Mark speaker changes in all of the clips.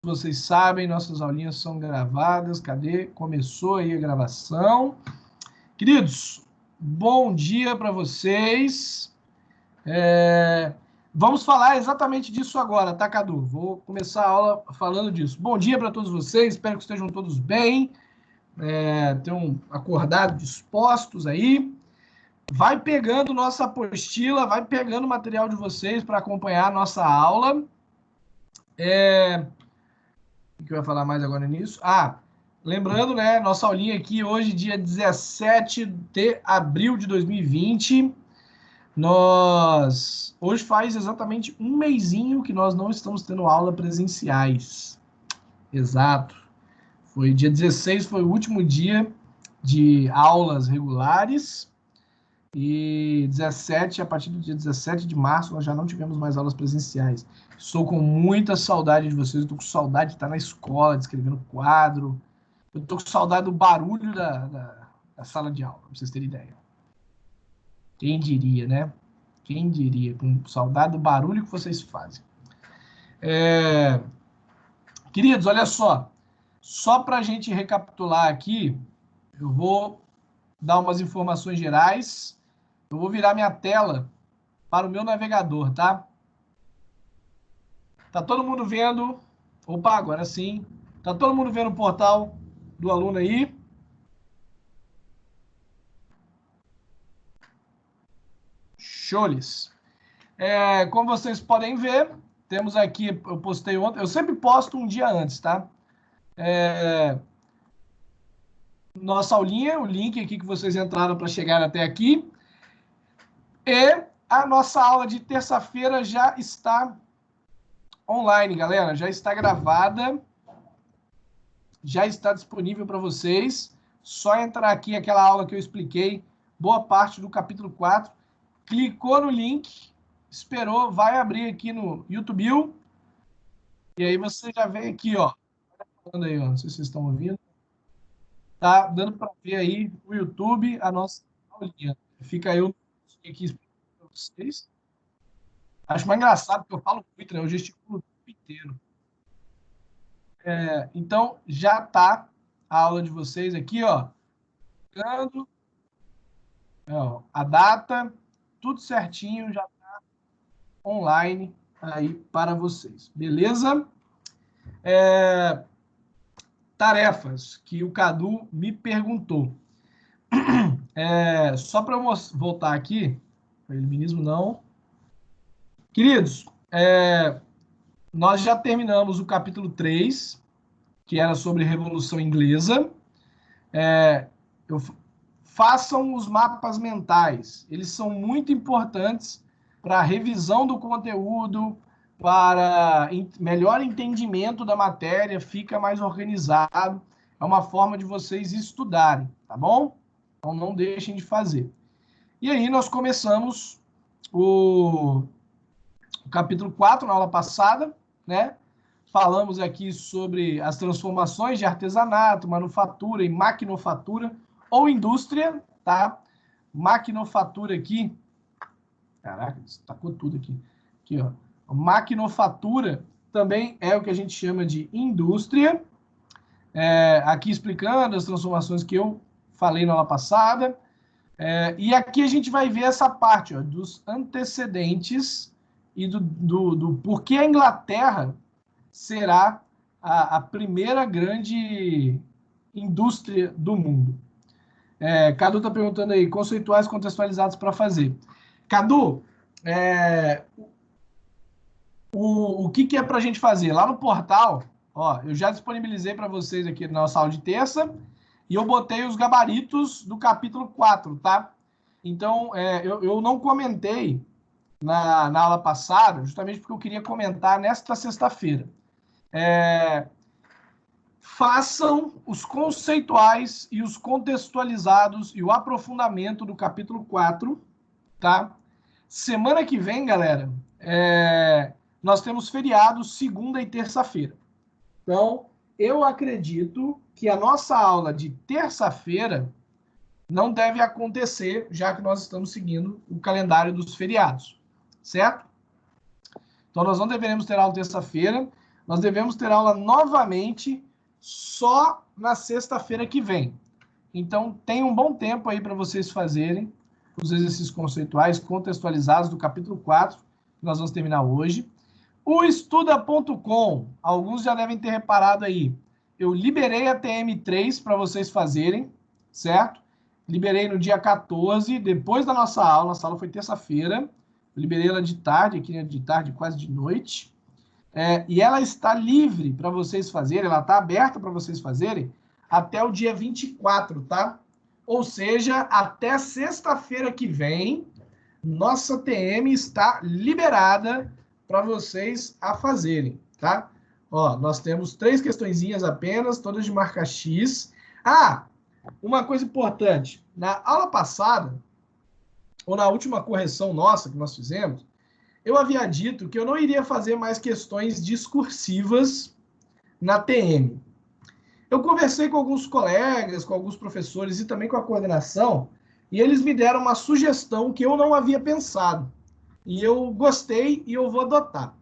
Speaker 1: vocês sabem, nossas aulinhas são gravadas. Cadê? Começou aí a gravação. Queridos, bom dia para vocês. Vamos falar exatamente disso agora, tá, Cadu? Vou começar a aula falando disso. Bom dia para todos vocês, espero que estejam todos bem, tenham acordado dispostos aí. Vai pegando nossa apostila, vai pegando o material de vocês para acompanhar a nossa aula. O que eu ia falar mais agora nisso? Lembrando, né, nossa aulinha aqui hoje, dia 17 de abril de 2020. Hoje faz exatamente um mesinho que nós não estamos tendo aula presenciais. Exato. Foi dia 16, foi o último dia de aulas regulares. E 17, a partir do dia 17 de março, nós já não tivemos mais aulas presenciais. Estou com muita saudade de vocês, estou com saudade de estar na escola, de escrever no quadro. Eu estou com saudade do barulho da sala de aula, para vocês terem ideia. Quem diria, né? Quem diria, com saudade do barulho que vocês fazem. Queridos, olha só para a gente recapitular aqui, eu vou dar umas informações gerais. Eu vou virar minha tela para o meu navegador, tá? Tá todo mundo vendo? Opa, agora sim. Tá todo mundo vendo o portal do aluno aí? Shows. Como vocês podem ver, temos aqui, eu postei ontem, eu sempre posto um dia antes, tá? Nossa aulinha, o link aqui que vocês entraram para chegar até aqui. E a nossa aula de terça-feira já está online, galera. Já está gravada. Já está disponível para vocês. Só entrar aqui, aquela aula que eu expliquei, boa parte do capítulo 4. Clicou no link, esperou, vai abrir aqui no YouTube. E aí você já vem aqui, ó. Falando aí, ó. Não sei se vocês estão ouvindo. Tá dando para ver aí no YouTube a nossa aulinha. Fica aí o aqui para vocês. Acho mais engraçado porque eu falo muito, né? Eu gesticulo o tempo inteiro. Então, já tá a aula de vocês aqui, ó. A data, tudo certinho, já tá online aí para vocês. Beleza? Tarefas que o Cadu me perguntou. Só para eu voltar aqui, iluminismo não. Queridos, nós já terminamos o capítulo 3, que era sobre Revolução Inglesa. Façam os mapas mentais. Eles são muito importantes para a revisão do conteúdo, para melhor entendimento da matéria, fica mais organizado. É uma forma de vocês estudarem, tá bom? Então não deixem de fazer. E aí nós começamos o capítulo 4 na aula passada, né? Falamos aqui sobre as transformações de artesanato, manufatura e maquinofatura ou indústria, tá? Maquinofatura aqui. Caraca, destacou tudo aqui. Aqui, ó. Maquinofatura também é o que a gente chama de indústria. Aqui explicando as transformações que eu falei na aula passada. E aqui a gente vai ver essa parte, ó, dos antecedentes e do porquê a Inglaterra será a primeira grande indústria do mundo. Cadu está perguntando aí, conceituais contextualizados para fazer. Cadu, o que é para a gente fazer? Lá no portal, ó, eu já disponibilizei para vocês aqui na nossa aula de terça e eu botei os gabaritos do capítulo 4, tá? Então, eu não comentei na aula passada, justamente porque eu queria comentar nesta sexta-feira. Façam os conceituais e os contextualizados e o aprofundamento do capítulo 4, tá? Semana que vem, galera, nós temos feriados segunda e terça-feira. Então, eu acredito que a nossa aula de terça-feira não deve acontecer, já que nós estamos seguindo o calendário dos feriados, certo? Então, nós não deveremos ter aula terça-feira. nós devemos ter aula novamente só na sexta-feira que vem. Então, tem um bom tempo aí para vocês fazerem os exercícios conceituais contextualizados do capítulo 4, que nós vamos terminar hoje. O estuda.com, alguns já devem ter reparado aí, eu liberei a TM3 para vocês fazerem, certo? Liberei no dia 14, depois da nossa aula foi terça-feira, liberei ela de tarde, aqui de tarde, quase de noite, e ela está livre para vocês fazerem, ela está aberta para vocês fazerem até o dia 24, tá? Ou seja, até sexta-feira que vem, nossa TM está liberada para vocês a fazerem, tá? Ó, nós temos 3 questõezinhas apenas, todas de marca X. Ah, uma coisa importante. Na aula passada, ou na última correção nossa que nós fizemos, eu havia dito que eu não iria fazer mais questões discursivas na TM. Eu conversei com alguns colegas, com alguns professores e também com a coordenação, e eles me deram uma sugestão que eu não havia pensado. E eu gostei e eu vou adotar.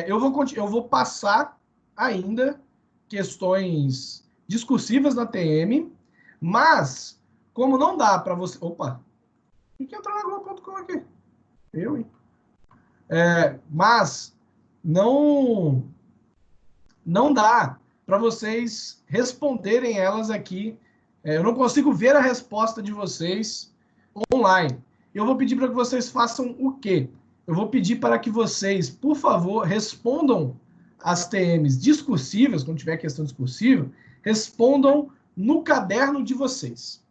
Speaker 1: Eu vou passar ainda questões discursivas na TM, mas, como não dá para você... Opa! O que entrou na Globo.com aqui? Eu, hein? Mas não dá para vocês responderem elas aqui. Eu não consigo ver a resposta de vocês online. Eu vou pedir para que vocês façam o quê? Eu vou pedir para que vocês, por favor, respondam as TMs discursivas, quando tiver questão discursiva, respondam no caderno de vocês.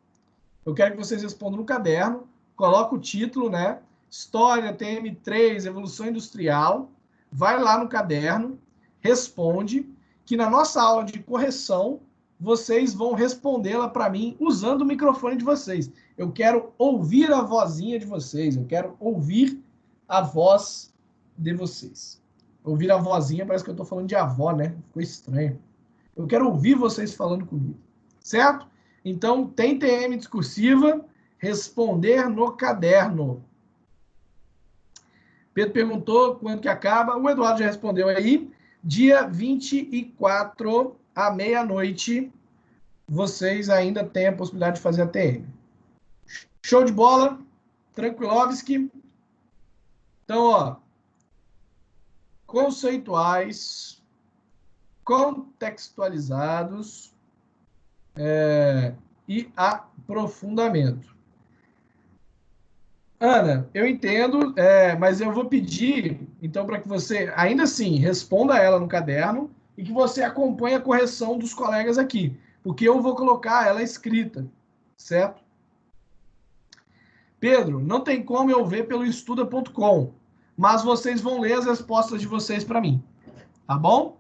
Speaker 1: Eu quero que vocês respondam no caderno, coloca o título, né? História, TM3, Evolução Industrial. Vai lá no caderno, responde, que na nossa aula de correção, vocês vão respondê-la para mim usando o microfone de vocês. Eu quero ouvir a vozinha de vocês, eu quero ouvir a voz de vocês. Ouvir a vozinha, parece que eu estou falando de avó, né? Ficou estranho. Eu quero ouvir vocês falando comigo, certo? Então, tem TM discursiva, responder no caderno. Pedro perguntou quando que acaba. O Eduardo já respondeu aí. Dia 24 à meia-noite, vocês ainda têm a possibilidade de fazer a TM. Show de bola. Tranquilovski. Então, ó. Conceituais, contextualizados e aprofundamento. Ana, eu entendo, mas eu vou pedir, então, para que você, ainda assim, responda ela no caderno e que você acompanhe a correção dos colegas aqui, porque eu vou colocar ela escrita, certo? Pedro, não tem como eu ver pelo estuda.com, mas vocês vão ler as respostas de vocês para mim, tá bom?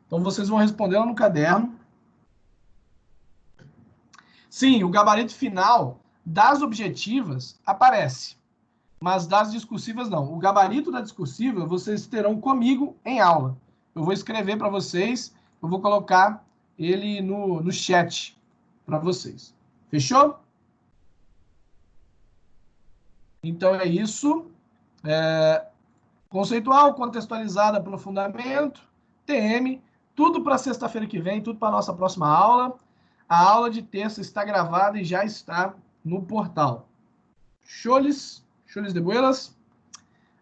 Speaker 1: Então, vocês vão responder ela no caderno. Sim, o gabarito final das objetivas aparece, mas das discursivas não. O gabarito da discursiva vocês terão comigo em aula. Eu vou escrever para vocês, eu vou colocar ele no chat para vocês. Fechou? Então é isso. Conceitual, contextualizado, aprofundamento, TM, tudo para sexta-feira que vem, tudo para a nossa próxima aula. A aula de terça está gravada e já está no portal. Choles de buenas.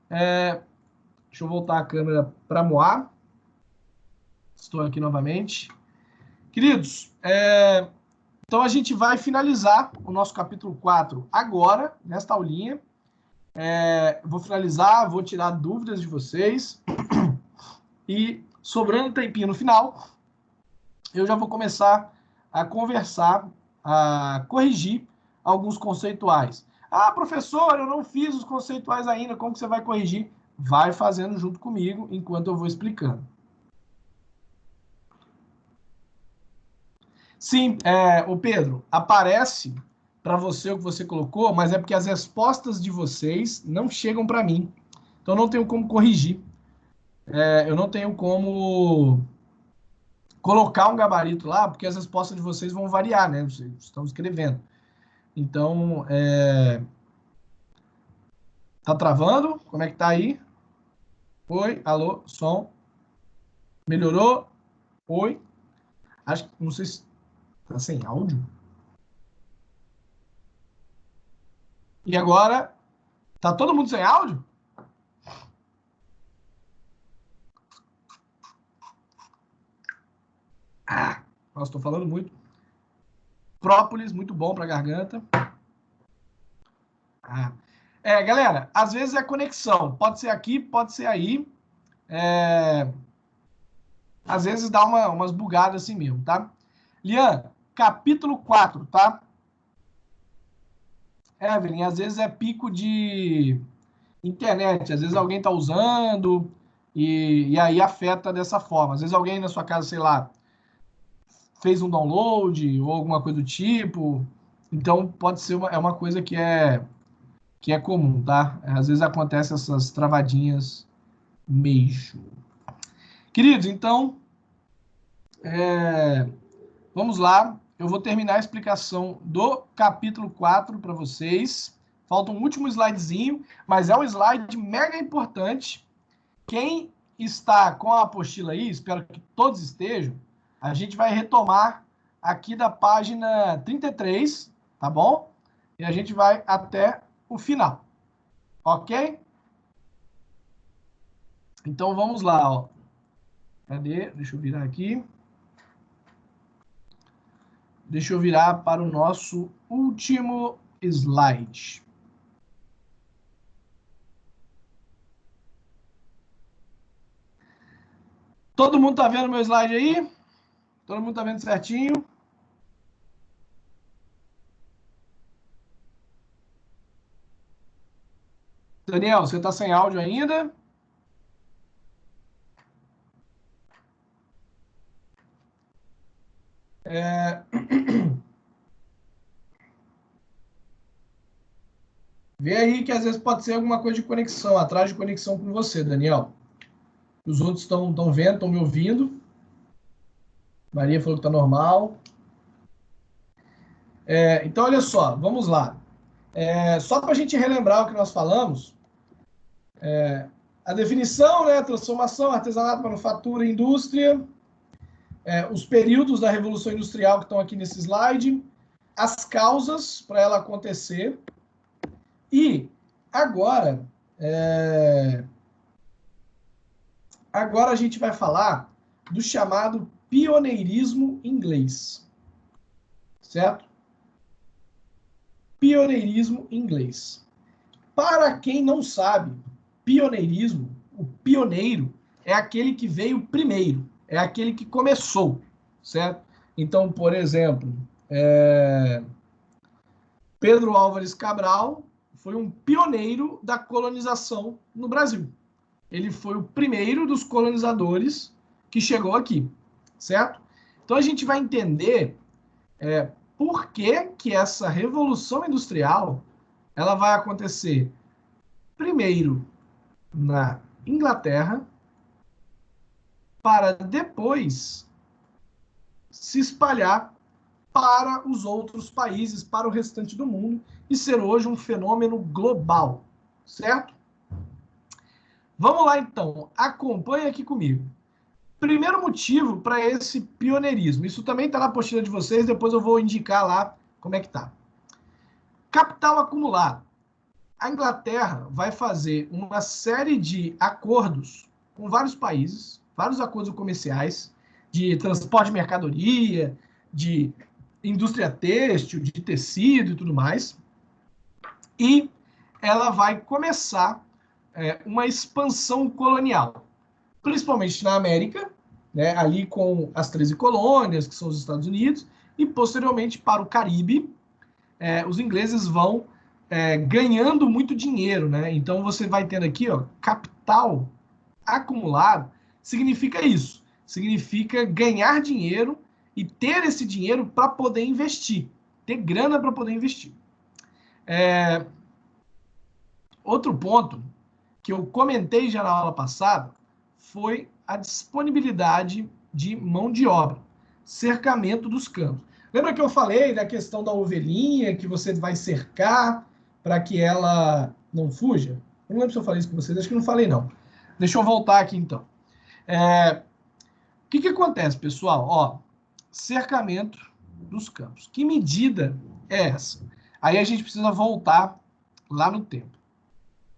Speaker 1: Deixa eu voltar a câmera para Moá. Estou aqui novamente. Queridos, então a gente vai finalizar o nosso capítulo 4 agora, nesta aulinha. Vou finalizar, vou tirar dúvidas de vocês. E, sobrando um tempinho no final, eu já vou começar a conversar, a corrigir alguns conceituais. Ah, professor, eu não fiz os conceituais ainda, como que você vai corrigir? Vai fazendo junto comigo, enquanto eu vou explicando. Sim, o Pedro, aparece para você o que você colocou, mas é porque as respostas de vocês não chegam para mim. Então, eu não tenho como corrigir. Eu não tenho como colocar um gabarito lá, porque as respostas de vocês vão variar, né? Vocês estão escrevendo. Então, tá travando? Como é que tá aí? Oi, alô, som. Melhorou? Oi? Acho que, não sei se tá sem áudio. E agora, tá todo mundo sem áudio? Ah, nossa, tô falando muito. Própolis, muito bom pra garganta. Ah. Galera, às vezes é conexão. Pode ser aqui, pode ser aí. Às vezes dá umas bugadas assim mesmo, tá? Lian, capítulo 4, tá? Evelyn, às vezes é pico de internet, às vezes alguém tá usando e aí afeta dessa forma. Às vezes alguém na sua casa, sei lá, fez um download ou alguma coisa do tipo. Então pode ser uma coisa que é comum, tá? Às vezes acontece essas travadinhas mesmo. Queridos, então, vamos lá. Eu vou terminar a explicação do capítulo 4 para vocês. Falta um último slidezinho, mas é um slide mega importante. Quem está com a apostila aí, espero que todos estejam, a gente vai retomar aqui da página 33, tá bom? E a gente vai até o final, ok? Então vamos lá, ó. Cadê? Deixa eu virar aqui. Deixa eu virar para o nosso último slide. Todo mundo tá vendo meu slide aí? Todo mundo tá vendo certinho? Daniel, você tá sem áudio ainda? Vê aí que às vezes pode ser alguma coisa de conexão, atrás de conexão com você, Daniel. Os outros estão vendo, estão me ouvindo. Maria falou que tá normal. Então, olha só, vamos lá. Só para a gente relembrar o que nós falamos, a definição, né, transformação, artesanato, manufatura, indústria, os períodos da Revolução Industrial que estão aqui nesse slide, as causas para ela acontecer. E agora, agora a gente vai falar do chamado pioneirismo inglês, certo? Pioneirismo inglês. Para quem não sabe, pioneirismo, o pioneiro é aquele que veio primeiro, é aquele que começou, certo? Então, por exemplo, Pedro Álvares Cabral foi um pioneiro da colonização no Brasil. Ele foi o primeiro dos colonizadores que chegou aqui, certo? Então a gente vai entender por que que essa revolução industrial ela vai acontecer primeiro na Inglaterra para depois se espalhar para os outros países, para o restante do mundo e ser hoje um fenômeno global, certo? Vamos lá então, acompanhe aqui comigo. Primeiro motivo para esse pioneirismo, isso também está na apostila de vocês, depois eu vou indicar lá como é que tá. Capital acumulado. A Inglaterra vai fazer uma série de acordos com vários países, vários acordos comerciais, de transporte de mercadoria, de indústria têxtil, de tecido e tudo mais. E ela vai começar uma expansão colonial, principalmente na América, né, ali com as 13 colônias, que são os Estados Unidos, e posteriormente para o Caribe, os ingleses vão ganhando muito dinheiro, né? Então você vai tendo aqui, ó, capital acumulado, significa isso, significa ganhar dinheiro e ter esse dinheiro para poder investir, ter grana para poder investir. Outro ponto que eu comentei já na aula passada foi a disponibilidade de mão de obra, cercamento dos campos. Lembra que eu falei da questão da ovelhinha, que você vai cercar para que ela não fuja? Não lembro se eu falei isso com vocês, acho que não falei não. Deixa eu voltar aqui então. O que acontece, pessoal? Ó, cercamento dos campos. Que medida é essa? Aí a gente precisa voltar lá no tempo.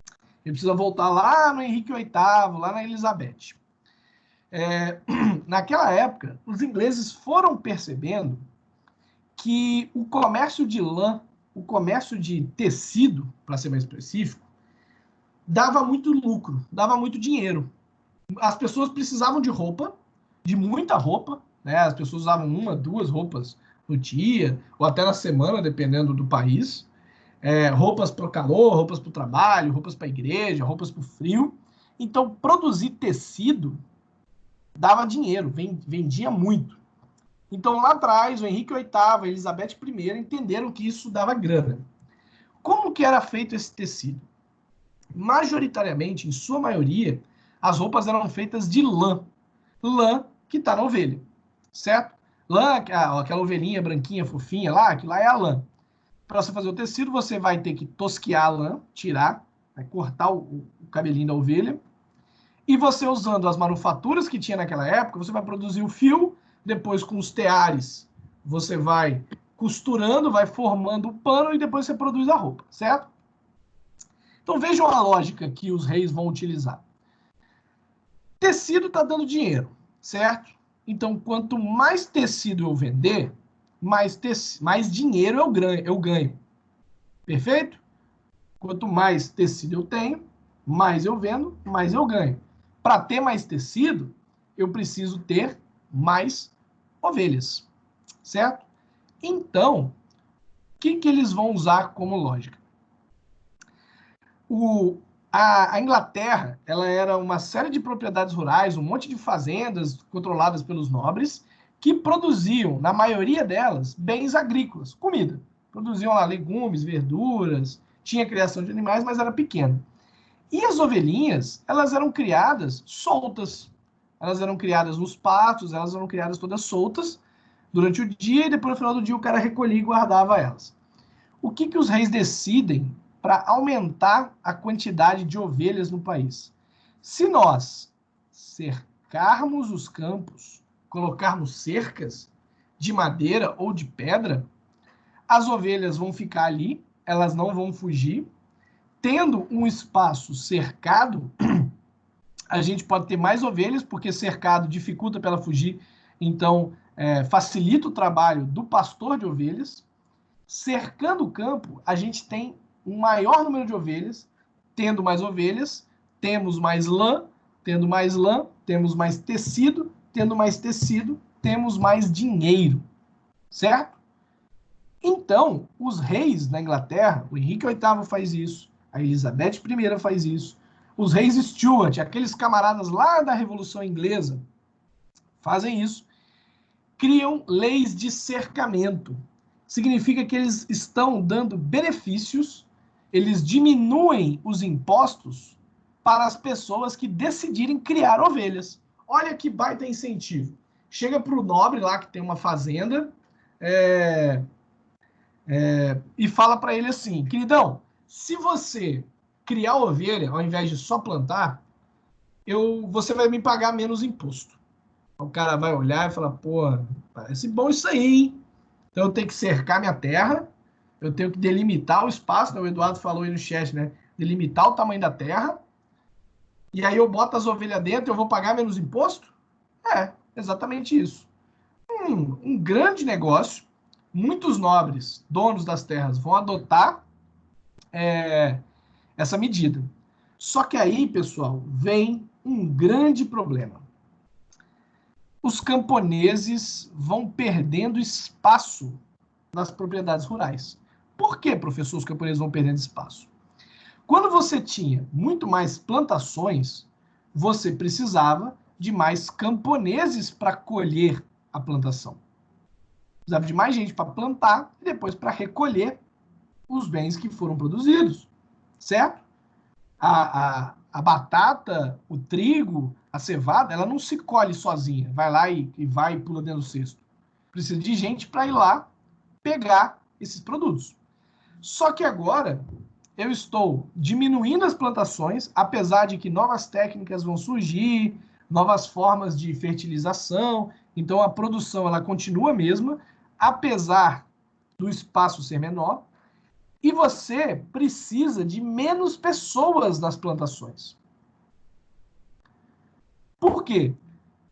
Speaker 1: A gente precisa voltar lá no Henrique VIII, lá na Elizabeth. Naquela época, os ingleses foram percebendo que o comércio de lã, o comércio de tecido, para ser mais específico, dava muito lucro, dava muito dinheiro. As pessoas precisavam de roupa, de muita roupa, né? As pessoas usavam uma, duas roupas no dia, ou até na semana, dependendo do país. Roupas para o calor, roupas para o trabalho, roupas para a igreja, roupas para o frio. Então, produzir tecido dava dinheiro, vendia muito. Então, lá atrás, o Henrique VIII, a Elizabeth I entenderam que isso dava grana. Como que era feito esse tecido? Majoritariamente, em sua maioria, as roupas eram feitas de lã. Lã que está na ovelha, certo? Lã, aquela ovelhinha branquinha, fofinha lá, que lá é a lã. Para você fazer o tecido, você vai ter que tosquiar a lã, tirar, vai cortar o cabelinho da ovelha. E você, usando as manufaturas que tinha naquela época, você vai produzir o fio, depois com os teares, você vai costurando, vai formando o pano e depois você produz a roupa, certo? Então vejam a lógica que os reis vão utilizar. Tecido está dando dinheiro, certo? Então, quanto mais tecido eu vender, mais dinheiro eu ganho. Perfeito? Quanto mais tecido eu tenho, mais eu vendo, mais eu ganho. Para ter mais tecido, eu preciso ter mais ovelhas, certo? Então, o que eles vão usar como lógica? A Inglaterra, ela era uma série de propriedades rurais, um monte de fazendas controladas pelos nobres, que produziam, na maioria delas, bens agrícolas, comida. Produziam lá legumes, verduras, tinha criação de animais, mas era pequeno. E as ovelhinhas, elas eram criadas soltas. Elas eram criadas nos pastos, elas eram criadas todas soltas durante o dia, e depois, no final do dia, o cara recolhia e guardava elas. O que os reis decidem para aumentar a quantidade de ovelhas no país? Se nós cercarmos os campos, colocarmos cercas de madeira ou de pedra, as ovelhas vão ficar ali, elas não vão fugir. Tendo um espaço cercado, a gente pode ter mais ovelhas, porque cercado dificulta para ela fugir, então facilita o trabalho do pastor de ovelhas. Cercando o campo, a gente tem um maior número de ovelhas. Tendo mais ovelhas, temos mais lã. Tendo mais lã, temos mais tecido. Tendo mais tecido, temos mais dinheiro. Certo? Então, os reis na Inglaterra, o Henrique VIII faz isso, a Elizabeth I faz isso, os reis Stuart, aqueles camaradas lá da Revolução Inglesa, fazem isso, criam leis de cercamento. Significa que eles estão dando benefícios, eles diminuem os impostos para as pessoas que decidirem criar ovelhas. Olha que baita incentivo. Chega para o nobre lá que tem uma fazenda e fala para ele assim, queridão, se você criar ovelha ao invés de só plantar, você vai me pagar menos imposto. O cara vai olhar e falar, pô, parece bom isso aí, hein? Então eu tenho que cercar minha terra, eu tenho que delimitar o espaço, né? O Eduardo falou aí no chat, né? Delimitar o tamanho da terra, e aí eu boto as ovelhas dentro e eu vou pagar menos imposto? Exatamente isso. Um grande negócio, muitos nobres, donos das terras, vão adotar essa medida. Só que aí, pessoal, vem um grande problema. Os camponeses vão perdendo espaço nas propriedades rurais. Por que, professor, os camponeses vão perdendo espaço? Quando você tinha muito mais plantações, você precisava de mais camponeses para colher a plantação. Precisava de mais gente para plantar e depois para recolher os bens que foram produzidos, certo? A batata, o trigo, a cevada, ela não se colhe sozinha, vai lá e vai e pula dentro do cesto. Precisa de gente para ir lá pegar esses produtos. Só que agora eu estou diminuindo as plantações, apesar de que novas técnicas vão surgir, novas formas de fertilização. Então, a produção ela continua a mesma, apesar do espaço ser menor, e você precisa de menos pessoas nas plantações. Por quê?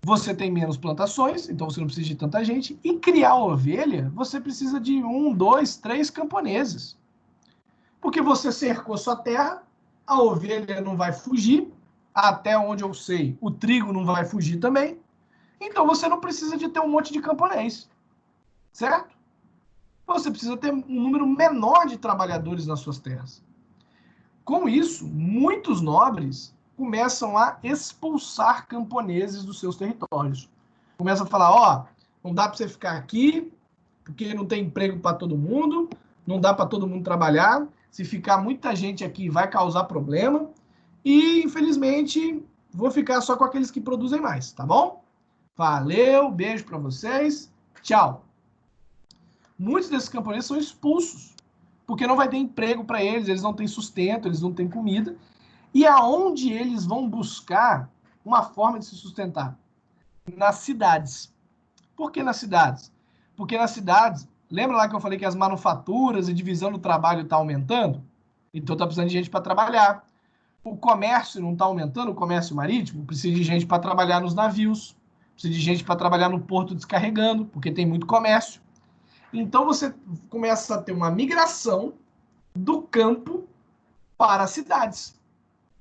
Speaker 1: Você tem menos plantações, então você não precisa de tanta gente, e criar ovelha, você precisa de 1, 2, 3 camponeses. Porque você cercou sua terra, a ovelha não vai fugir, até onde eu sei, o trigo não vai fugir também, então você não precisa de ter um monte de camponês, certo? Você precisa ter um número menor de trabalhadores nas suas terras. Com isso, muitos nobres começam a expulsar camponeses dos seus territórios. Começam a falar, ó, não dá para você ficar aqui, porque não tem emprego para todo mundo, não dá para todo mundo trabalhar, se ficar muita gente aqui vai causar problema, e infelizmente vou ficar só com aqueles que produzem mais, tá bom? Valeu, beijo para vocês, tchau. Muitos desses camponeses são expulsos, porque não vai ter emprego para eles, eles não têm sustento, eles não têm comida. E aonde eles vão buscar uma forma de se sustentar? Nas cidades. Por que nas cidades? Porque nas cidades, lembra lá que eu falei que as manufaturas e divisão do trabalho está aumentando? Então está precisando de gente para trabalhar. O comércio não está aumentando, o comércio marítimo? Precisa de gente para trabalhar nos navios, precisa de gente para trabalhar no porto descarregando, porque tem muito comércio. Então você começa a ter uma migração do campo para as cidades.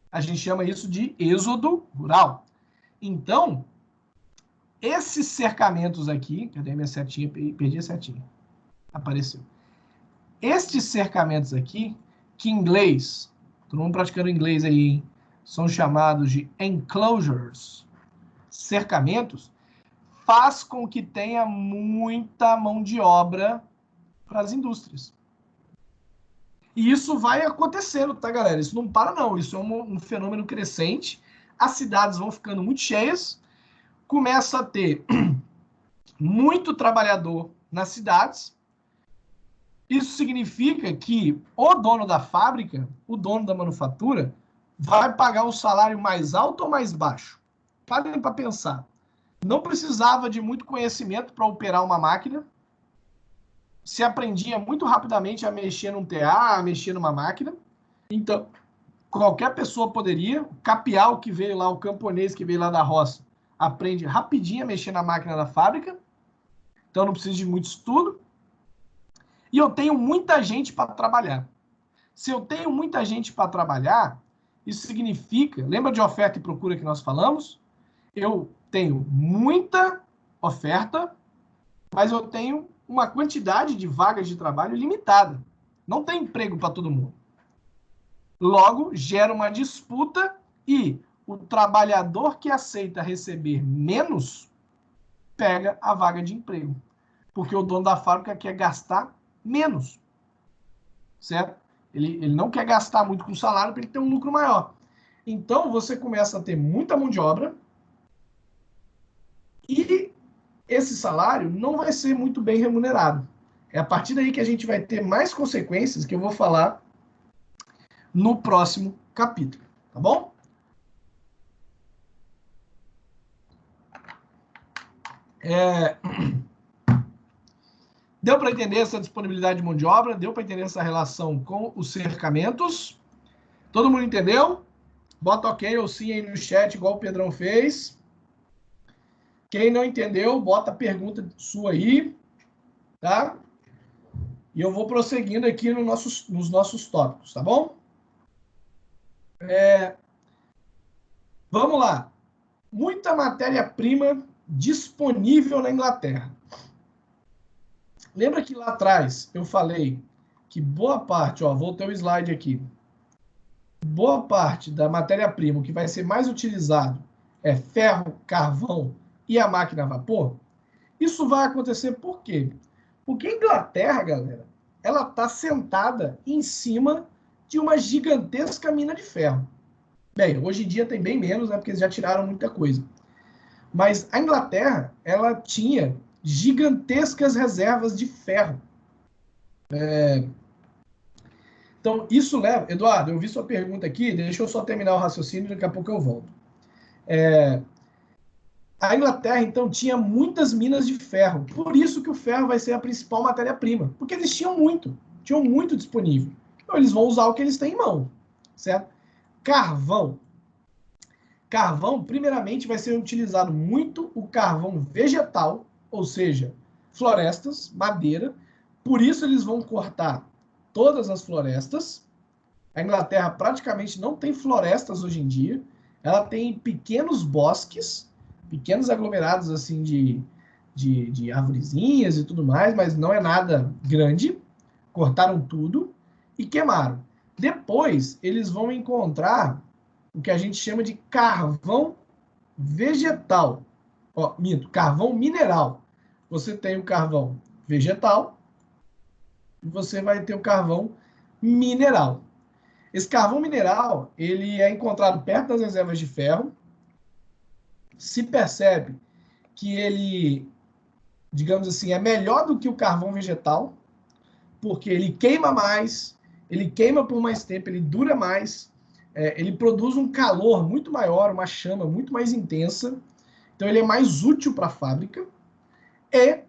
Speaker 1: A gente chama isso de êxodo rural. Então, esses cercamentos aqui, cadê minha setinha? Perdi a setinha. Apareceu. Estes cercamentos aqui, que em inglês, todo mundo praticando inglês aí, hein? São chamados de enclosures, cercamentos, faz com que tenha muita mão de obra para as indústrias. E isso vai acontecendo, tá, galera? Isso não para, não. Isso é um fenômeno crescente. As cidades vão ficando muito cheias, começa a ter muito trabalhador nas cidades. Isso significa que o dono da fábrica, o dono da manufatura, vai pagar um salário mais alto ou mais baixo? Parem para pensar. Não precisava de muito conhecimento para operar uma máquina. Se aprendia muito rapidamente a mexer num TA, a mexer numa máquina. Então, qualquer pessoa poderia. O capial que veio lá, o camponês que veio lá da roça, aprende rapidinho a mexer na máquina da fábrica. Então, não precisa de muito estudo. E eu tenho muita gente para trabalhar. Se eu tenho muita gente para trabalhar, isso significa, lembra de oferta e procura que nós falamos? Eu tenho muita oferta, mas eu tenho uma quantidade de vagas de trabalho limitada. Não tem emprego para todo mundo. Logo, gera uma disputa e o trabalhador que aceita receber menos pega a vaga de emprego. Porque o dono da fábrica quer gastar menos. Certo? Ele não quer gastar muito com salário para ele ter um lucro maior. Então, você começa a ter muita mão de obra e esse salário não vai ser muito bem remunerado. É a partir daí que a gente vai ter mais consequências que eu vou falar no próximo capítulo, tá bom? Deu para entender essa disponibilidade de mão de obra? Deu para entender essa relação com os cercamentos? Todo mundo entendeu? Bota ok ou sim aí no chat, igual o Pedrão fez. Quem não entendeu, bota a pergunta sua aí, tá? E eu vou prosseguindo aqui nos nossos tópicos, tá bom? Vamos lá. Muita matéria-prima disponível na Inglaterra. Lembra que lá atrás eu falei que boa parte, ó, voltei o slide aqui, boa parte da matéria-prima que vai ser mais utilizado é ferro, carvão e a máquina a vapor? Isso vai acontecer por quê? Porque a Inglaterra, galera, ela está sentada em cima de uma gigantesca mina de ferro. Bem, hoje em dia tem bem menos, né, porque eles já tiraram muita coisa. Mas a Inglaterra, ela tinha gigantescas reservas de ferro. Então, isso leva... Eduardo, eu vi sua pergunta aqui, deixa eu só terminar o raciocínio, daqui a pouco eu volto. A Inglaterra, então, tinha muitas minas de ferro. Por isso que o ferro vai ser a principal matéria-prima. Porque eles tinham muito disponível. Então, eles vão usar o que eles têm em mão, certo? Carvão. Carvão, primeiramente, vai ser utilizado muito o carvão vegetal, ou seja, florestas, madeira. Por isso, eles vão cortar todas as florestas. A Inglaterra praticamente não tem florestas hoje em dia. Ela tem pequenos bosques, pequenos aglomerados assim de arvorezinhas e tudo mais, mas não é nada grande. Cortaram tudo e queimaram. Depois, eles vão encontrar o que a gente chama de carvão vegetal. Ó, minto, carvão mineral. Você tem o carvão vegetal e você vai ter o carvão mineral. Esse carvão mineral, ele é encontrado perto das reservas de ferro. Se percebe que ele, digamos assim, é melhor do que o carvão vegetal, porque ele queima mais, ele queima por mais tempo, ele dura mais, ele produz um calor muito maior, uma chama muito mais intensa, então ele é mais útil para a fábrica, e,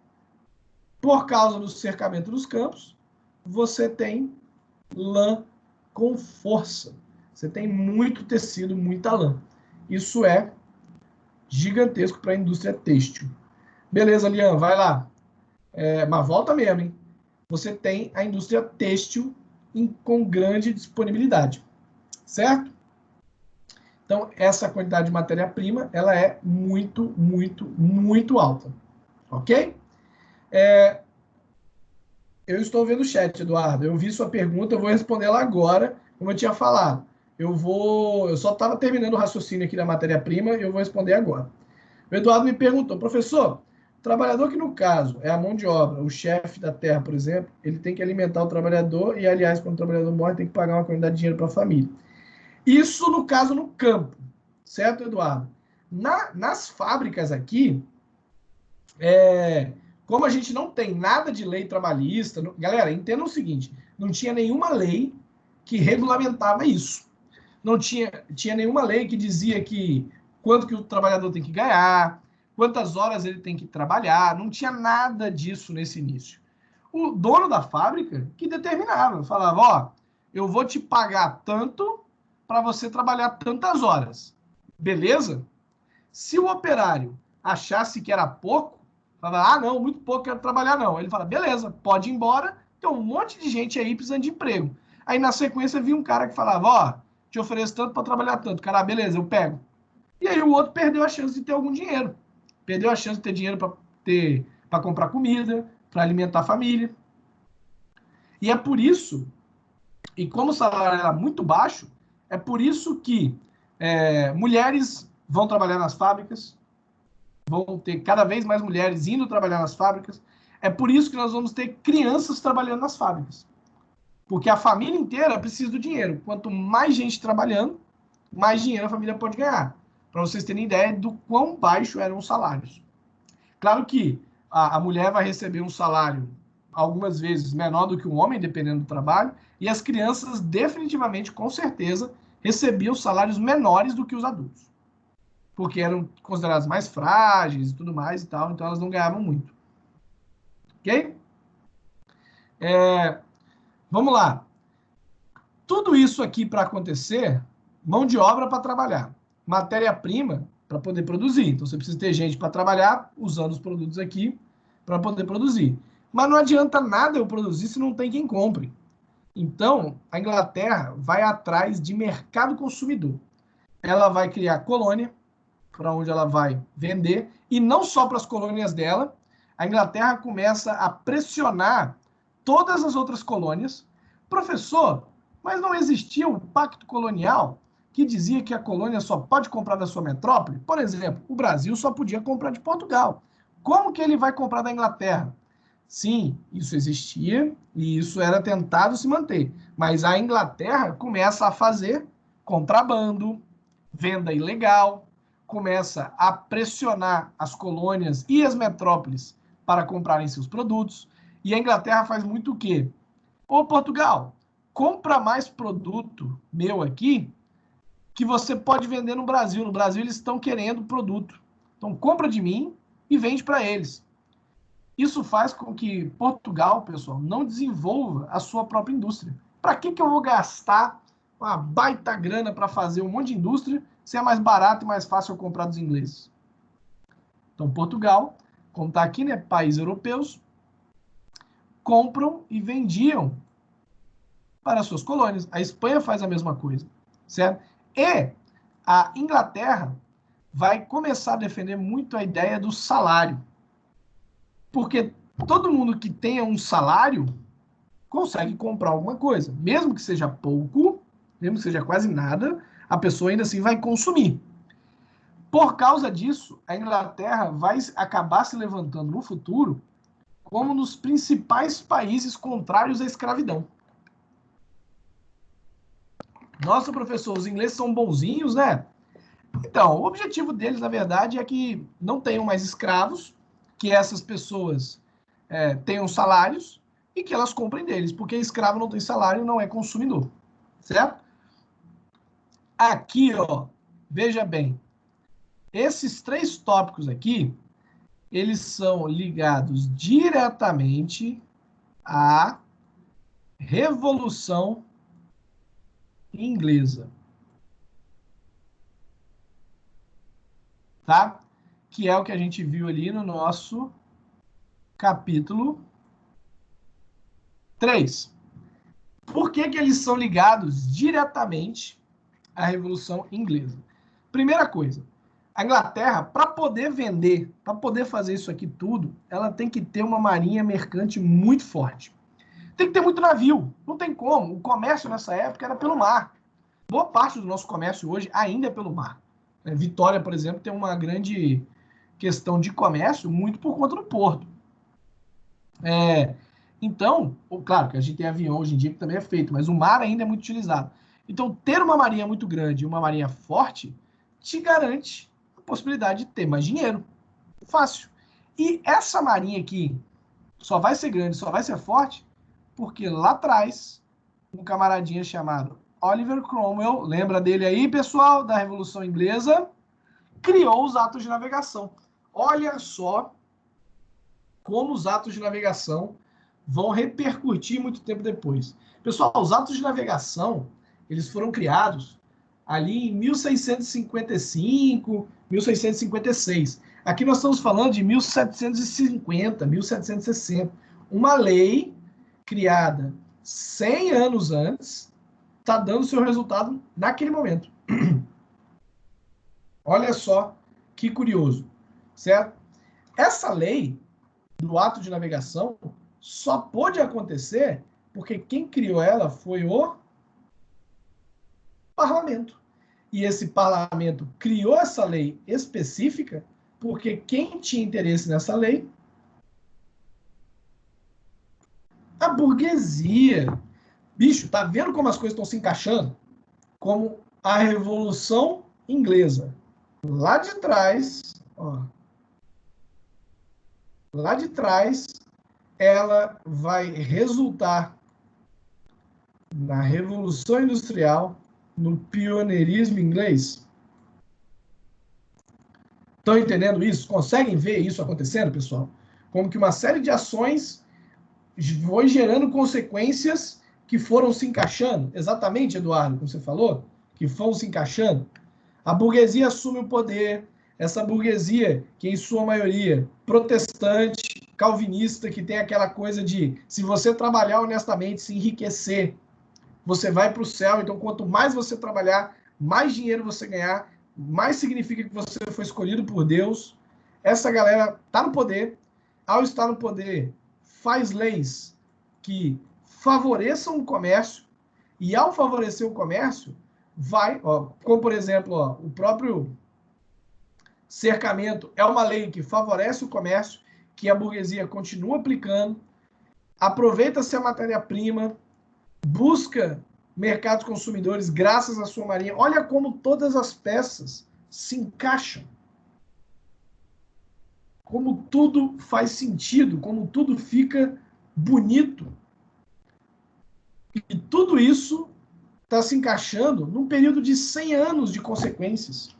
Speaker 1: por causa do cercamento dos campos, você tem lã com força. Você tem muito tecido, muita lã. Isso é gigantesco para a indústria têxtil. Beleza, Lian, vai lá. Mas volta mesmo, hein? Você tem a indústria têxtil com grande disponibilidade, certo? Então, essa quantidade de matéria-prima, ela é muito, muito, muito alta, ok? Eu estou vendo o chat, Eduardo. Eu vi sua pergunta, eu vou responder ela agora, como eu tinha falado. Eu só estava terminando o raciocínio aqui da matéria-prima e eu vou responder agora. O Eduardo me perguntou, professor, o trabalhador que no caso é a mão de obra, o chefe da terra, por exemplo, ele tem que alimentar o trabalhador e, aliás, quando o trabalhador morre, tem que pagar uma quantidade de dinheiro para a família. Isso, no caso, no campo, certo, Eduardo? Nas fábricas aqui, como a gente não tem nada de lei trabalhista, galera, entenda o seguinte, não tinha nenhuma lei que regulamentava isso. Não tinha nenhuma lei que dizia que quanto que o trabalhador tem que ganhar, quantas horas ele tem que trabalhar, não tinha nada disso nesse início. O dono da fábrica que determinava, falava, ó, eu vou te pagar tanto para você trabalhar tantas horas. Beleza? Se o operário achasse que era pouco, falava, ah, não, muito pouco, quero trabalhar não. Ele fala, beleza, pode ir embora, tem um monte de gente aí precisando de emprego. Aí na sequência vinha um cara que falava, ó, te ofereço tanto para trabalhar tanto. Cara, beleza, eu pego. E aí o outro perdeu a chance de ter algum dinheiro. Perdeu a chance de ter dinheiro para comprar comida, para alimentar a família. E é por isso, e como o salário era muito baixo, é por isso que mulheres vão trabalhar nas fábricas, vão ter cada vez mais mulheres indo trabalhar nas fábricas. É por isso que nós vamos ter crianças trabalhando nas fábricas. Porque a família inteira precisa do dinheiro. Quanto mais gente trabalhando, mais dinheiro a família pode ganhar. Para vocês terem ideia do quão baixo eram os salários. Claro que a mulher vai receber um salário algumas vezes menor do que o homem, dependendo do trabalho, e as crianças definitivamente, com certeza, recebiam salários menores do que os adultos. Porque eram consideradas mais frágeis e tudo mais e tal, então elas não ganhavam muito. Ok? Vamos lá. Tudo isso aqui para acontecer, mão de obra para trabalhar, matéria-prima para poder produzir. Então, você precisa ter gente para trabalhar usando os produtos aqui para poder produzir. Mas não adianta nada eu produzir se não tem quem compre. Então, a Inglaterra vai atrás de mercado consumidor. Ela vai criar colônia, para onde ela vai vender, e não só para as colônias dela, a Inglaterra começa a pressionar todas as outras colônias. Professor, mas não existia um pacto colonial que dizia que a colônia só pode comprar da sua metrópole? Por exemplo, o Brasil só podia comprar de Portugal. Como que ele vai comprar da Inglaterra? Sim, isso existia e isso era tentado se manter. Mas a Inglaterra começa a fazer contrabando, venda ilegal, começa a pressionar as colônias e as metrópoles para comprarem seus produtos. E a Inglaterra faz muito o quê? Ô, Portugal, compra mais produto meu aqui que você pode vender no Brasil. No Brasil eles estão querendo produto. Então, compra de mim e vende para eles. Isso faz com que Portugal, pessoal, não desenvolva a sua própria indústria. Para que eu vou gastar uma baita grana para fazer um monte de indústria se é mais barato e mais fácil eu comprar dos ingleses? Então, Portugal, como está aqui, né, países europeus, compram e vendiam para suas colônias. A Espanha faz a mesma coisa, certo? E a Inglaterra vai começar a defender muito a ideia do salário. Porque todo mundo que tenha um salário consegue comprar alguma coisa. Mesmo que seja pouco, mesmo que seja quase nada, a pessoa ainda assim vai consumir. Por causa disso, a Inglaterra vai acabar se levantando no futuro como um dos principais países contrários à escravidão. Nossa, professor, os ingleses são bonzinhos, né? Então, o objetivo deles, na verdade, é que não tenham mais escravos, que essas pessoas tenham salários e que elas comprem deles, porque escravo não tem salário, não é consumidor, certo? Aqui, ó, veja bem, esses 3 tópicos aqui, eles são ligados diretamente à Revolução Inglesa, tá? Que é o que a gente viu ali no nosso capítulo 3. Por que eles são ligados diretamente à Revolução Inglesa? Primeira coisa, a Inglaterra, para poder vender, para poder fazer isso aqui tudo, ela tem que ter uma marinha mercante muito forte. Tem que ter muito navio, não tem como. O comércio nessa época era pelo mar. Boa parte do nosso comércio hoje ainda é pelo mar. Vitória, por exemplo, tem uma grande questão de comércio muito por conta do porto. Então, claro que a gente tem avião hoje em dia que também é feito, mas o mar ainda é muito utilizado. Então, ter uma marinha muito grande e uma marinha forte te garante a possibilidade de ter mais dinheiro. Fácil. E essa marinha aqui só vai ser grande, só vai ser forte, porque lá atrás, um camaradinha chamado Oliver Cromwell, lembra dele aí, pessoal, da Revolução Inglesa, criou os atos de navegação. Olha só como os atos de navegação vão repercutir muito tempo depois. Pessoal, os atos de navegação, eles foram criados ali em 1655, 1656. Aqui nós estamos falando de 1750, 1760. Uma lei criada 100 anos antes está dando seu resultado naquele momento. Olha só que curioso, certo? Essa lei do ato de navegação só pôde acontecer porque quem criou ela foi o parlamento. E esse parlamento criou essa lei específica porque quem tinha interesse nessa lei? A burguesia. Bicho, tá vendo como as coisas estão se encaixando? Como a Revolução Inglesa. Lá de trás, ó, lá de trás, ela vai resultar na Revolução Industrial, no pioneirismo inglês. Estão entendendo isso? Conseguem ver isso acontecendo, pessoal? Como que uma série de ações foi gerando consequências que foram se encaixando. Exatamente, Eduardo, como você falou, que foram se encaixando. A burguesia assume o poder. Essa burguesia, que em sua maioria protestante, calvinista, que tem aquela coisa de se você trabalhar honestamente, se enriquecer, você vai para o céu. Então, quanto mais você trabalhar, mais dinheiro você ganhar, mais significa que você foi escolhido por Deus. Essa galera está no poder. Ao estar no poder, faz leis que favoreçam o comércio. E ao favorecer o comércio, vai, ó, como por exemplo, ó, o próprio cercamento é uma lei que favorece o comércio, que a burguesia continua aplicando, aproveita-se a matéria-prima, busca mercados consumidores graças à sua marinha. Olha como todas as peças se encaixam. Como tudo faz sentido, como tudo fica bonito. E tudo isso está se encaixando num período de 100 anos de consequências.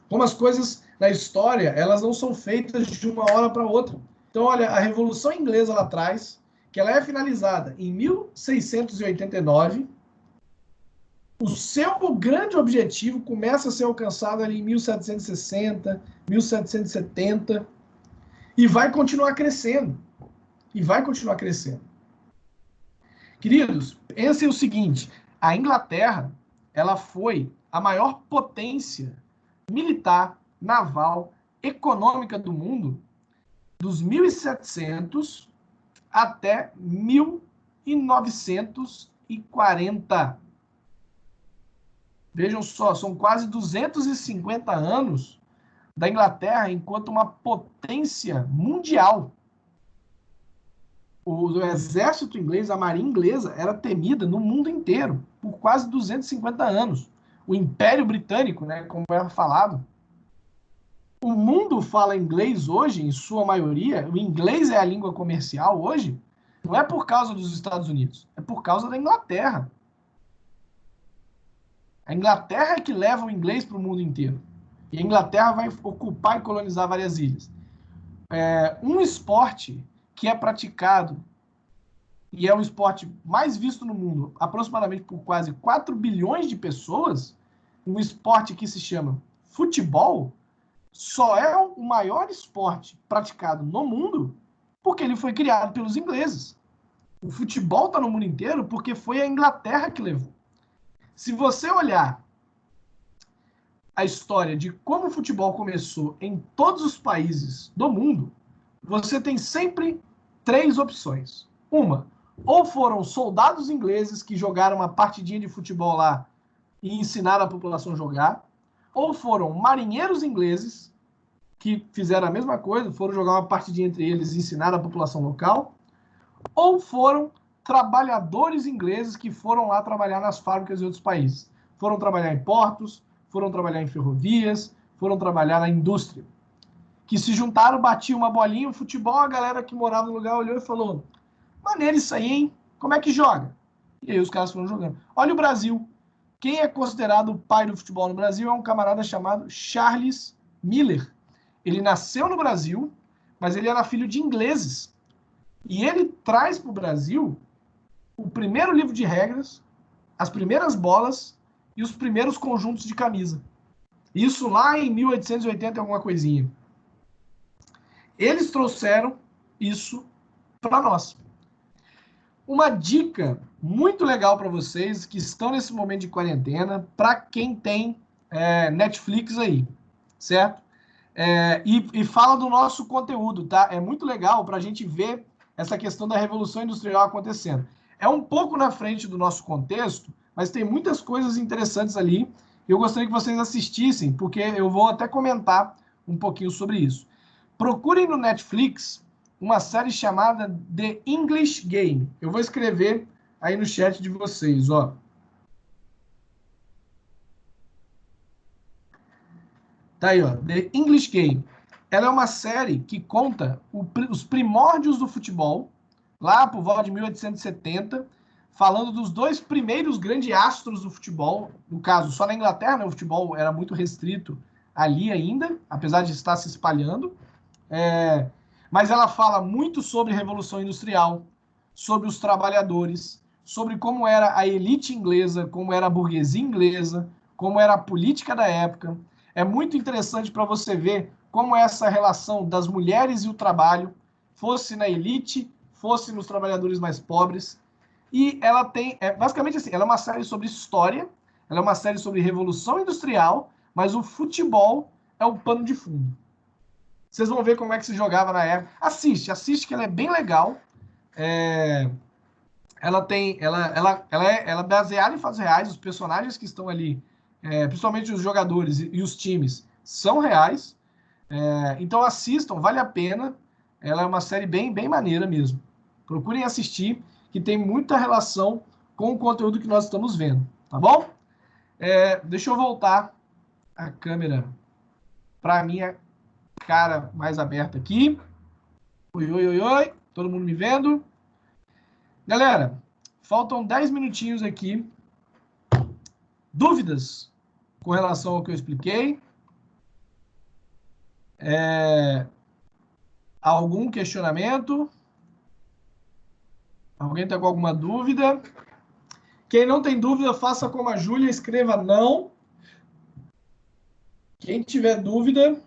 Speaker 1: Como as coisas na história, elas não são feitas de uma hora para outra. Então, olha, a Revolução Inglesa lá atrás, que ela é finalizada em 1689, o seu grande objetivo começa a ser alcançado ali em 1760, 1770, e vai continuar crescendo. E vai continuar crescendo. Queridos, pensem o seguinte, a Inglaterra, ela foi a maior potência militar, naval, econômica do mundo dos 1700 até 1940. Vejam só, são quase 250 anos da Inglaterra enquanto uma potência mundial. O exército inglês, a marinha inglesa, era temida no mundo inteiro por quase 250 anos. O Império Britânico, né, como era falado. O mundo fala inglês hoje, em sua maioria. O inglês é a língua comercial hoje. Não é por causa dos Estados Unidos, é por causa da Inglaterra. A Inglaterra é que leva o inglês para o mundo inteiro. E a Inglaterra vai ocupar e colonizar várias ilhas. Um esporte que é praticado e é o esporte mais visto no mundo, aproximadamente por quase 4 bilhões de pessoas, um esporte que se chama futebol, só é o maior esporte praticado no mundo porque ele foi criado pelos ingleses. O futebol está no mundo inteiro porque foi a Inglaterra que levou. Se você olhar a história de como o futebol começou em todos os países do mundo, você tem sempre 3 opções. Uma, ou foram soldados ingleses que jogaram uma partidinha de futebol lá e ensinaram a população a jogar, ou foram marinheiros ingleses que fizeram a mesma coisa, foram jogar uma partidinha entre eles e ensinaram a população local, ou foram trabalhadores ingleses que foram lá trabalhar nas fábricas de outros países. Foram trabalhar em portos, foram trabalhar em ferrovias, foram trabalhar na indústria. Que se juntaram, batiam uma bolinha, o futebol, a galera que morava no lugar olhou e falou: maneiro isso aí, hein? Como é que joga? E aí os caras foram jogando. Olha o Brasil. Quem é considerado o pai do futebol no Brasil é um camarada chamado Charles Miller. Ele nasceu no Brasil, mas ele era filho de ingleses. E ele traz para o Brasil o primeiro livro de regras, as primeiras bolas e os primeiros conjuntos de camisa. Isso lá em 1880 alguma coisinha. Eles trouxeram isso para nós. Uma dica muito legal para vocês que estão nesse momento de quarentena, para quem tem Netflix aí, certo? E fala do nosso conteúdo, tá? É muito legal para a gente ver essa questão da Revolução Industrial acontecendo. É um pouco na frente do nosso contexto, mas tem muitas coisas interessantes ali. Eu gostaria que vocês assistissem, porque eu vou até comentar um pouquinho sobre isso. Procurem no Netflix uma série chamada The English Game. Eu vou escrever aí no chat de vocês, ó. Tá aí, ó. The English Game. Ela é uma série que conta os primórdios do futebol, lá por volta de 1870, falando dos 2 primeiros grandes astros do futebol. No caso, só na Inglaterra, né, o futebol era muito restrito ali ainda, apesar de estar se espalhando. Mas ela fala muito sobre Revolução Industrial, sobre os trabalhadores, sobre como era a elite inglesa, como era a burguesia inglesa, como era a política da época. É muito interessante para você ver como essa relação das mulheres e o trabalho, fosse na elite, fosse nos trabalhadores mais pobres. E ela tem, basicamente assim, ela é uma série sobre história, ela é uma série sobre Revolução Industrial, mas o futebol é o pano de fundo. Vocês vão ver como é que se jogava na época. Assiste que ela é bem legal. Ela é baseada em fatos reais. Os personagens que estão ali, principalmente os jogadores e os times, são reais. Então assistam, vale a pena. Ela é uma série bem, bem maneira mesmo. Procurem assistir, que tem muita relação com o conteúdo que nós estamos vendo. Tá bom? Deixa eu voltar a câmera para a minha cara mais aberta aqui. Oi, oi, oi, oi. Todo mundo me vendo? Galera, faltam 10 minutinhos aqui. Dúvidas com relação ao que eu expliquei? Algum questionamento? Alguém está com alguma dúvida? Quem não tem dúvida, faça como a Júlia, escreva não. Quem tiver dúvida,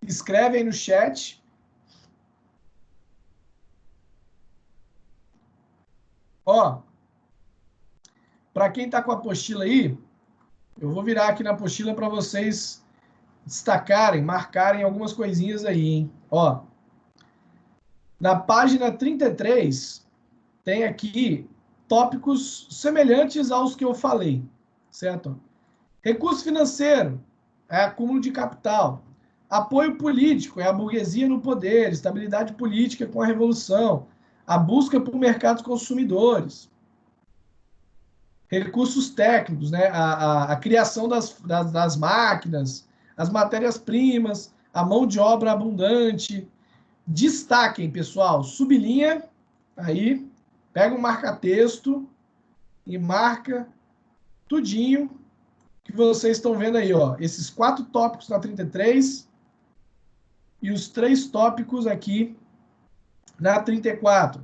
Speaker 1: escreve aí no chat. Ó, para quem está com a apostila aí, eu vou virar aqui na apostila para vocês destacarem, marcarem algumas coisinhas aí, hein? Ó, na página 33, tem aqui tópicos semelhantes aos que eu falei, certo? Recurso financeiro é acúmulo de capital. Apoio político é a burguesia no poder, estabilidade política com a revolução, a busca por mercados consumidores. Recursos técnicos, né? A criação das máquinas, as matérias-primas, a mão de obra abundante. Destaquem, pessoal, sublinha aí, pega um marca-texto e marca tudinho que vocês estão vendo aí, ó. Esses 4 tópicos na 33 e os 3 tópicos aqui na 34.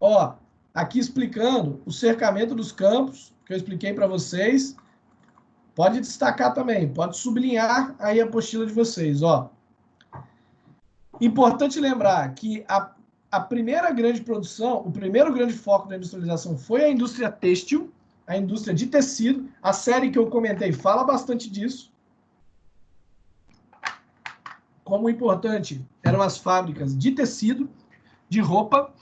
Speaker 1: Ó, aqui explicando o cercamento dos campos, que eu expliquei para vocês. Pode destacar também, pode sublinhar aí a apostila de vocês, ó. Importante lembrar que a primeira grande produção, o primeiro grande foco da industrialização foi a indústria têxtil, a indústria de tecido. A série que eu comentei fala bastante disso. Como importante eram as fábricas de tecido, de roupa.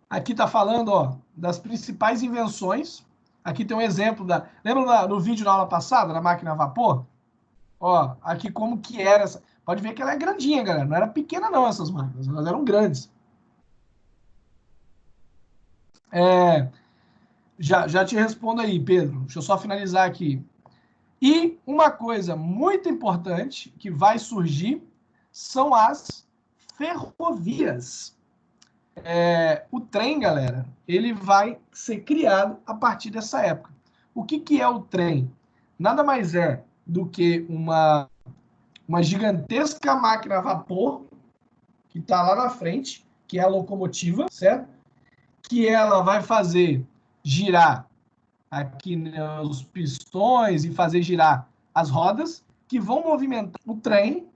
Speaker 1: Aqui está falando, ó, das principais invenções. Aqui tem um exemplo da... Lembra no vídeo da aula passada, da máquina a vapor? Ó, aqui como que era essa... Pode ver que ela é grandinha, galera. Não era pequena não, essas máquinas. Elas eram grandes. Já te respondo aí, Pedro. Deixa eu só finalizar aqui. E uma coisa muito importante que vai surgir são as ferrovias. O trem, galera, ele vai ser criado a partir dessa época. O que é o trem? Nada mais é do que uma gigantesca máquina a vapor que está lá na frente, que é a locomotiva, certo? Que ela vai fazer girar aqui os pistões e fazer girar as rodas, que vão movimentar o trem,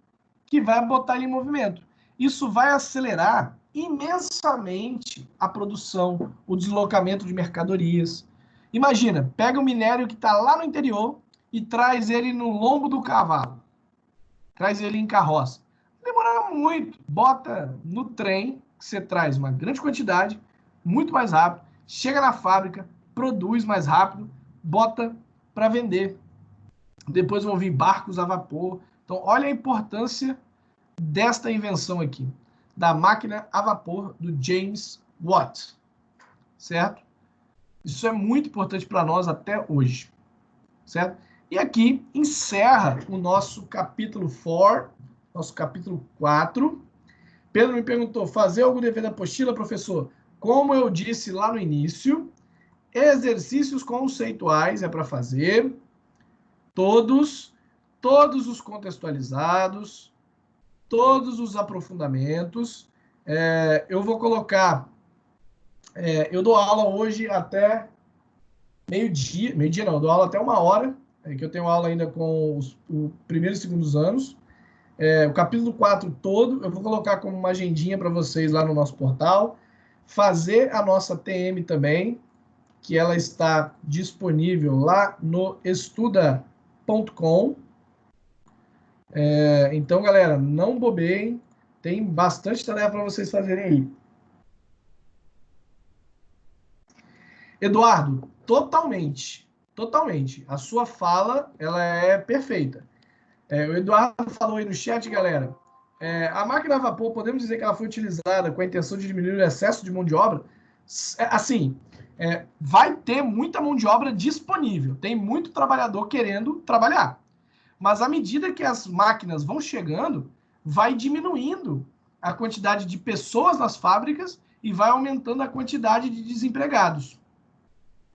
Speaker 1: que vai botar ele em movimento. Isso vai acelerar imensamente a produção, o deslocamento de mercadorias. Imagina, pega o minério que está lá no interior e traz ele no lombo do cavalo. Traz ele em carroça. Demorando muito. Bota no trem, que você traz uma grande quantidade, muito mais rápido, chega na fábrica, produz mais rápido, bota para vender. Depois vão vir barcos a vapor. Então, olha a importância desta invenção aqui, da máquina a vapor do James Watt, certo? Isso é muito importante para nós até hoje, certo? E aqui encerra o nosso capítulo 4, nosso capítulo 4. Pedro me perguntou, fazer algum dever da apostila, professor? Como eu disse lá no início, exercícios conceituais é para fazer, todos os contextualizados, todos os aprofundamentos. Eu vou colocar... eu dou aula hoje até meio-dia não, eu dou aula até 1h, que eu tenho aula ainda com os primeiros e segundos anos. O capítulo 4 todo, eu vou colocar como uma agendinha para vocês lá no nosso portal. Fazer a nossa TM também, que ela está disponível lá no estuda.com. Então, galera, não bobeiem, tem bastante tarefa para vocês fazerem aí. Eduardo, totalmente. A sua fala, ela é perfeita. O Eduardo falou aí no chat, galera. A máquina a vapor, podemos dizer que ela foi utilizada com a intenção de diminuir o excesso de mão de obra? Assim, vai ter muita mão de obra disponível. Tem muito trabalhador querendo trabalhar. Mas à medida que as máquinas vão chegando, vai diminuindo a quantidade de pessoas nas fábricas e vai aumentando a quantidade de desempregados.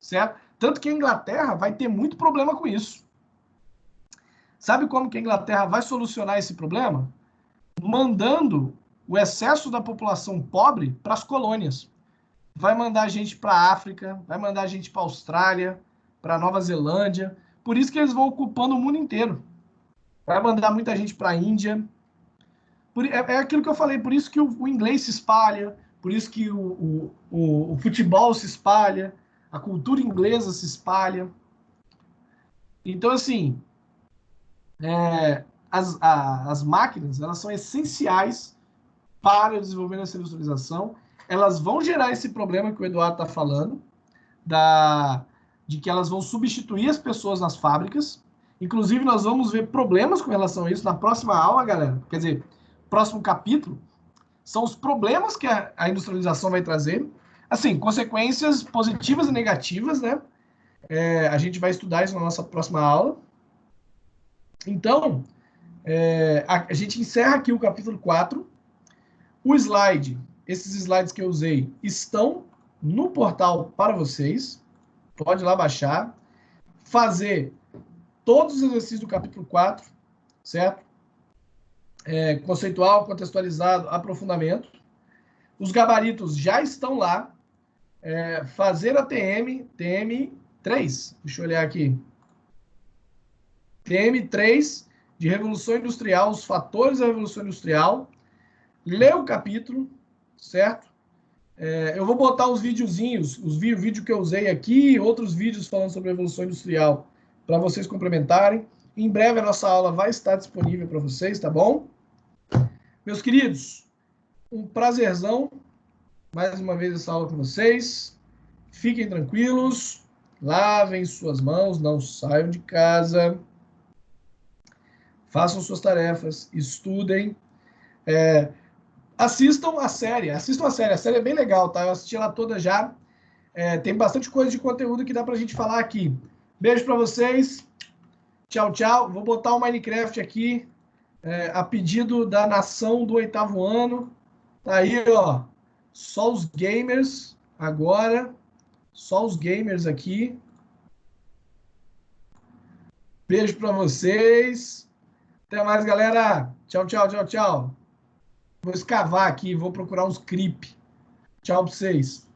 Speaker 1: certo? Tanto que a Inglaterra vai ter muito problema com isso. Sabe como que a Inglaterra vai solucionar esse problema? Mandando o excesso da população pobre para as colônias. Vai mandar gente para a África, vai mandar gente para a Austrália, para Nova Zelândia. Por isso que eles vão ocupando o mundo inteiro. Vai mandar muita gente para a Índia. É aquilo que eu falei, por isso que o inglês se espalha, por isso que o futebol se espalha, a cultura inglesa se espalha. Então, assim, as máquinas, elas são essenciais para o desenvolvimento dessa industrialização. Elas vão gerar esse problema que o Eduardo está falando, de que elas vão substituir as pessoas nas fábricas. Inclusive, nós vamos ver problemas com relação a isso na próxima aula, galera. Quer dizer, próximo capítulo, são os problemas que a industrialização vai trazer. Assim, consequências positivas e negativas, né? A gente vai estudar isso na nossa próxima aula. Então, a gente encerra aqui o capítulo 4. O slide, esses slides que eu usei, estão no portal para vocês. Pode ir lá baixar. Fazer todos os exercícios do capítulo 4, certo? Conceitual, contextualizado, aprofundamento. Os gabaritos já estão lá. Fazer a TM3. Deixa eu olhar aqui. TM3 de Revolução Industrial, os fatores da Revolução Industrial. Lê o capítulo, certo? Eu vou botar os videozinhos, o vídeo que eu usei aqui, outros vídeos falando sobre a Revolução Industrial, para vocês complementarem. Em breve a nossa aula vai estar disponível para vocês, tá bom? Meus queridos, um prazerzão, mais uma vez essa aula com vocês. Fiquem tranquilos, lavem suas mãos, não saiam de casa, façam suas tarefas, estudem. Assistam a série, a série é bem legal, tá? Eu assisti ela toda já. Tem bastante coisa de conteúdo que dá pra gente falar aqui. Beijo pra vocês. Tchau, tchau. Vou botar o Minecraft aqui, a pedido da nação do 8º ano. Tá aí, ó. Só os gamers agora. Só os gamers aqui. Beijo pra vocês. Até mais, galera. Tchau, tchau, tchau, tchau. Vou escavar aqui, vou procurar uns creep. Tchau pra vocês.